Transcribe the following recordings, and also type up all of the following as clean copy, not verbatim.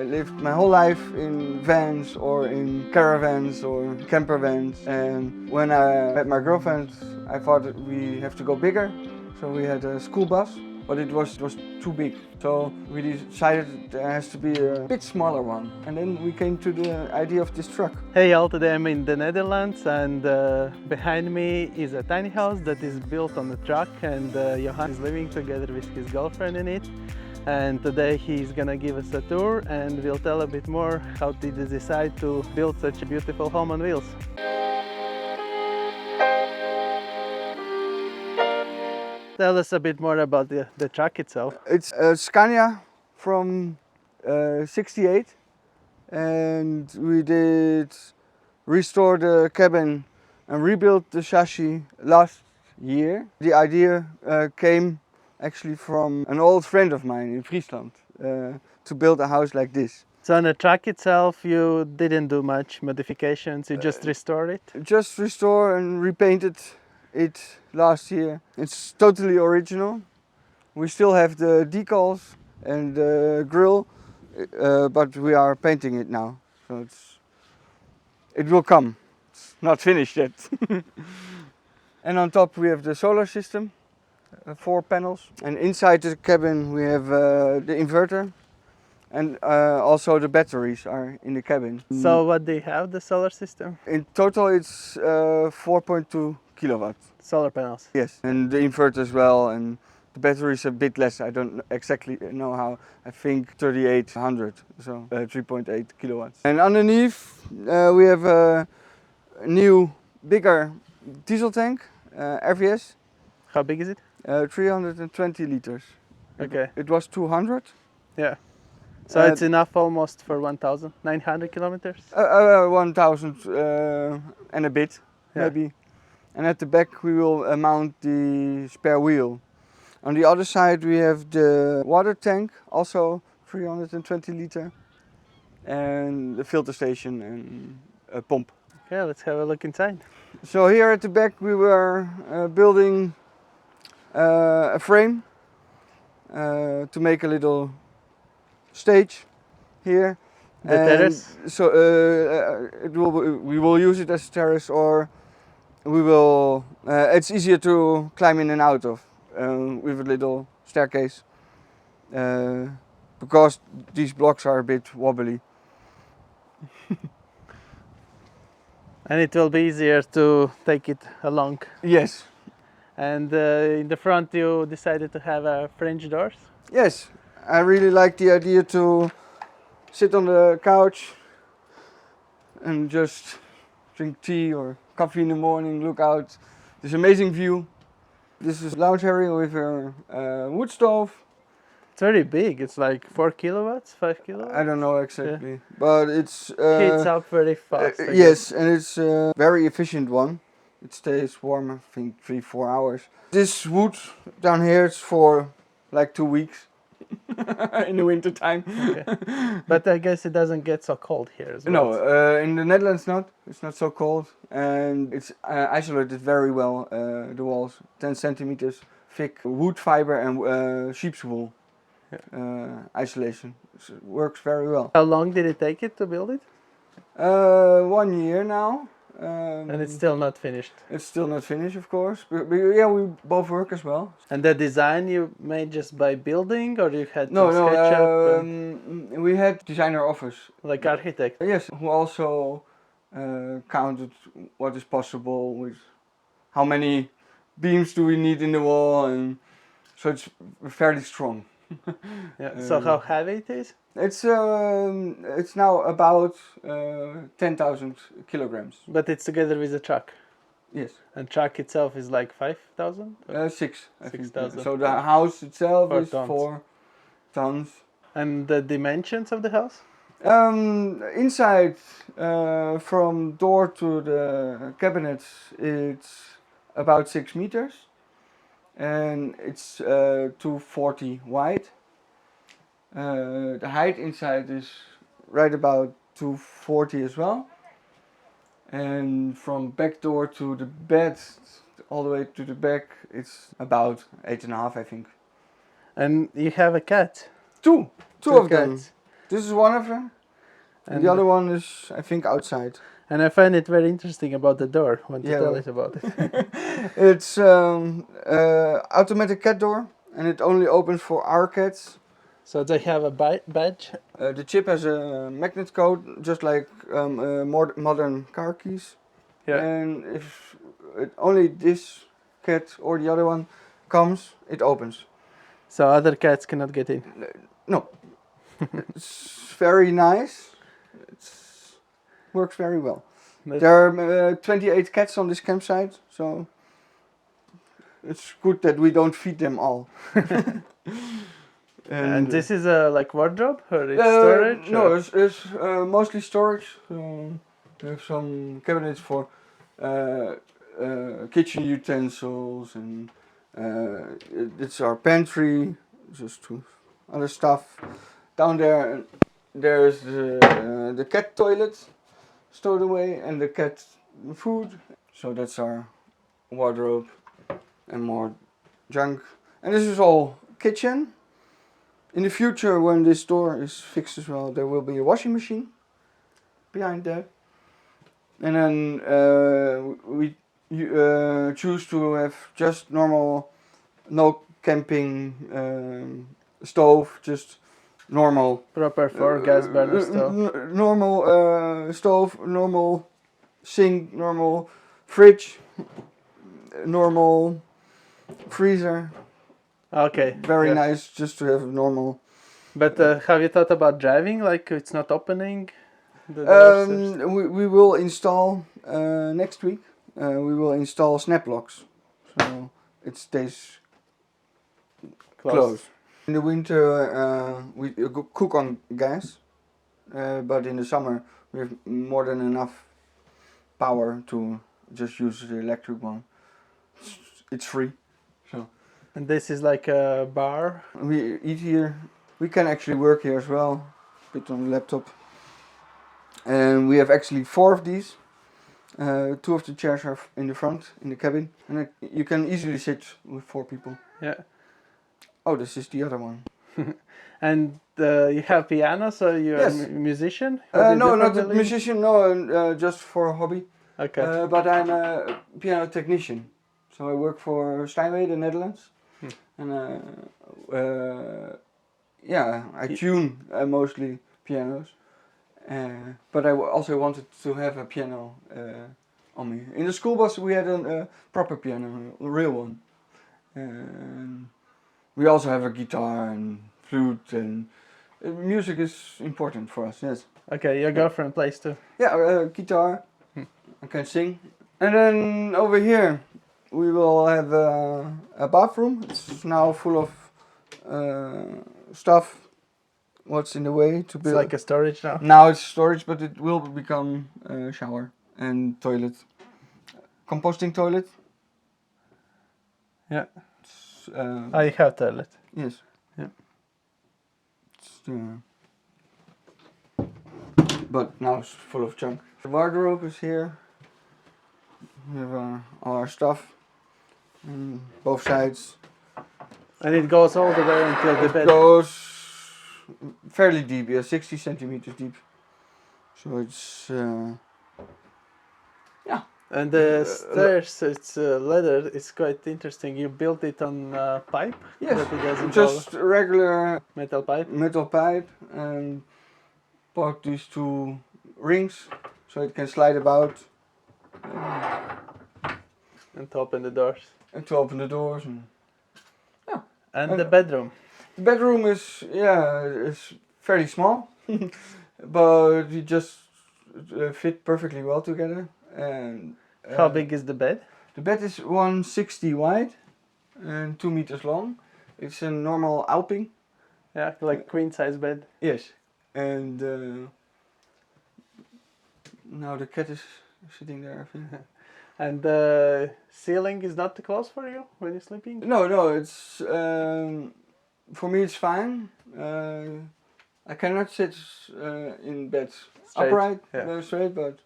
I lived my whole life in vans or in caravans or camper vans, and when I met my girlfriend I thought that we have to go bigger, so we had a school bus, but it was too big. So we decided there has to be a bit smaller one, and then we came to the idea of this truck. Hey all, today I'm in the Netherlands and behind me is a tiny house that is built on a truck, and Johan is living together with his girlfriend in it. And today he's gonna give us a tour and we'll tell a bit more how did they decide to build such a beautiful home on wheels. Tell us a bit more about the truck itself. It's a Scania from 68, and we did restore the cabin and rebuild the chassis last year. The idea came actually from an old friend of mine in Friesland to build a house like this. So on the truck itself you didn't do much modifications, you just restored it? Just restore and repainted it last year. It's totally original. We still have the decals and the grill, but we are painting it now. So it will come. It's not finished yet. And on top we have the solar system, 4 panels. And inside the cabin we have the inverter. And also the batteries are in the cabin. So what do you have, the solar system? In total it's 4.2 kilowatts. Solar panels? Yes, and the inverter as well, and the battery is a bit less. I don't exactly know how. I think 3800, so 3.8 kilowatts. And underneath we have a new, bigger diesel tank, RVS. How big is it? 320 liters. Okay. It was 200. Yeah. So it's enough almost for 1,900 kilometers? 1,000 and a bit, Yeah. maybe. And at the back we will mount the spare wheel. On the other side we have the water tank, also 320 liter, and the filter station and a pump. Okay, let's have a look inside. So here at the back we were building a frame to make a little stage here. The terrace? So we will use it as a terrace, or we will. It's easier to climb in and out of with a little staircase because these blocks are a bit wobbly. And it will be easier to take it along. Yes. And in the front you decided to have French doors? Yes, I really like the idea to sit on the couch and just drink tea or coffee in the morning, look out. This amazing view. This is a lounge area with a wood stove. It's very big, it's like 4 kilowatts, 5 kilowatts? I don't know exactly, but it's Heats up very fast. I yes, and it's a very efficient one. It stays warm, I think 3-4 hours. This wood down here is for like 2 weeks in the winter time. Okay. But I guess it doesn't get so cold here as well. No, in the Netherlands not. It's not so cold, and it's isolated very well. The walls, 10 centimeters thick wood fiber and sheep's wool isolation. It works very well. How long did it take it to build it? 1 year now. And it's still not finished. It's still not finished, of course. But yeah, we both work as well. And the design you made just by building, or you had to No, sketch up? And, we had designer offers. like architect? Yes, who also counted what is possible with how many beams do we need in the wall, and so it's fairly strong. Yeah. So how heavy it is? It's now about 10,000 kilograms. But it's together with the truck. Yes. And truck itself is like 5,000? 6. I think. 6,000. So the house itself 4 is tons. 4 tons. And the dimensions of the house? Inside, from door to the cabinets, it's about 6 meters, and it's 240 wide. The height inside is right about 240 as well, and from back door to the bed all the way to the back it's about 8.5, I think. And you have a cat? Two of them. Cats. This is one of them. And the other one is, I think, outside. And I find it very interesting about the door. Want to Yeah, tell well. us about it? It's automatic cat door, and it only opens for our cats. So they have a badge. The chip has a magnet code, just like modern car keys. Yeah. And if only this cat or the other one comes, it opens. So other cats cannot get in. No. It's very nice. It works very well. There are 28 cats on this campsite, so it's good that we don't feed them all. And this is a like wardrobe or it's storage? No, or? it's mostly storage. We have some cabinets for kitchen utensils, and it's our pantry, just to other stuff. Down there, there's the cat toilet stowed away, and the cat food. So that's our wardrobe and more junk. And this is all kitchen. In the future, when this door is fixed as well, there will be a washing machine behind that. And then we choose to have just normal, no camping stove, just normal. Proper for gas burner stove. Normal stove, normal sink, normal fridge, normal freezer. Okay. Very yeah. nice just to have normal. But have you thought about driving? Like it's not opening the doors? We will install next week. We will install snap locks, so it stays closed. In the winter, we cook on gas, but in the summer we have more than enough power to just use the electric one. It's free. So. And this is like a bar. We eat here. We can actually work here as well, bit on the laptop. And we have actually 4 of these. 2 of the chairs are in the front, in the cabin. And you can easily sit with 4 people. Yeah. Oh, this is the other one. And you have piano, so you're Yes. a musician? No, not a musician, no, just for a hobby. Okay. But I'm a piano technician. So I work for Steinway, the Netherlands. And yeah, I tune mostly pianos. But I also wanted to have a piano on me. In the school bus we had a proper piano, a real one. We also have a guitar and flute, and music is important for us, yes. Okay, your girlfriend plays too. Yeah, guitar, I can sing. And then over here we will have a bathroom. It's now full of stuff. What's in the way to build? It's like a storage now. Now it's storage, but it will become a shower and toilet. Composting toilet. Yeah. I have toilet. Yes. Yeah. It's, but now it's full of junk. The wardrobe is here. We have all our stuff on both sides. And it goes all the way until the bed. It goes fairly deep, yeah, 60 centimeters deep. So it's yeah. And the stairs, it's leather. It's quite interesting. You built it on pipe. Yes, That it doesn't just a regular metal pipe. metal pipe, and bought these 2 rings so it can slide about And to open the doors. and to open the doors. And the bedroom. The bedroom is is fairly small, but we just fit perfectly well together. And How big is the bed? the bed is 160 wide and 2 meters long. It's a normal Alping. Yeah, like queen size bed. Yes, and now the cat is sitting there, I think. And the ceiling is not too close for you when you're sleeping? No, it's for me it's fine. I cannot sit in bed Straight, upright, yeah. straight, but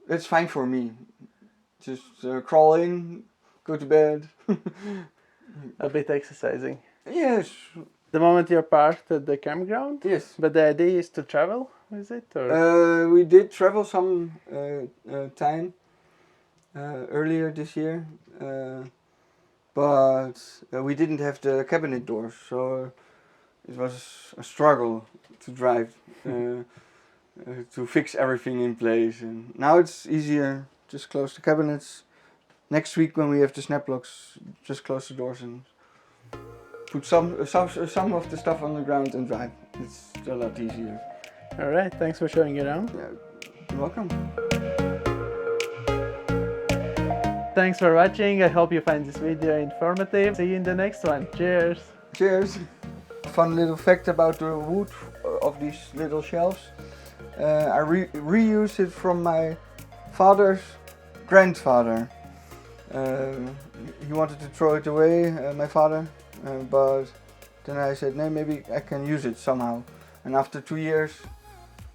it's fine for me. Just crawl in, go to bed. A bit exercising. Yes, The moment you're parked at the campground? Yes. But the idea is to travel, is it? Or? We did travel some time earlier this year, but we didn't have the cabinet doors, so it was a struggle to drive to fix everything in place. And now it's easier. Just close the cabinets. Next week when we have the snap locks, just close the doors and put some of the stuff on the ground and drive. It's a lot easier. All right, thanks for showing it around. Yeah, you're welcome. Thanks for watching. I hope you find this video informative. See you in the next one. Cheers. Cheers. Fun little fact about the wood of these little shelves. I reused it from my father's grandfather. He wanted to throw it away, my father, but then I said, no, maybe I can use it somehow. And after 2 years,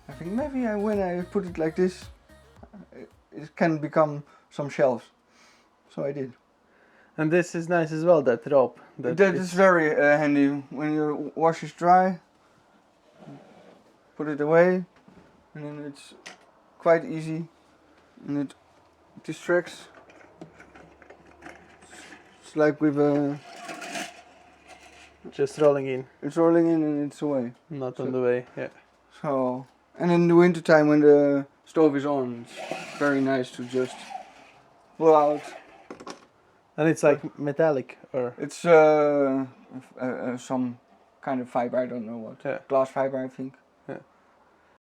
I think maybe when I put it like this, it can become some shelves. So I did. And this is nice as well, that rope. That is very handy. When your wash is dry, put it away, and then it's quite easy, and it distracts. It's like with a... Just rolling in. It's rolling in and it's away. Not on the way, yeah. So, and in the winter time when the stove is on, it's very nice to just blow out. And it's like metallic, or? It's some kind of fiber, I don't know what. Yeah. Glass fiber, I think.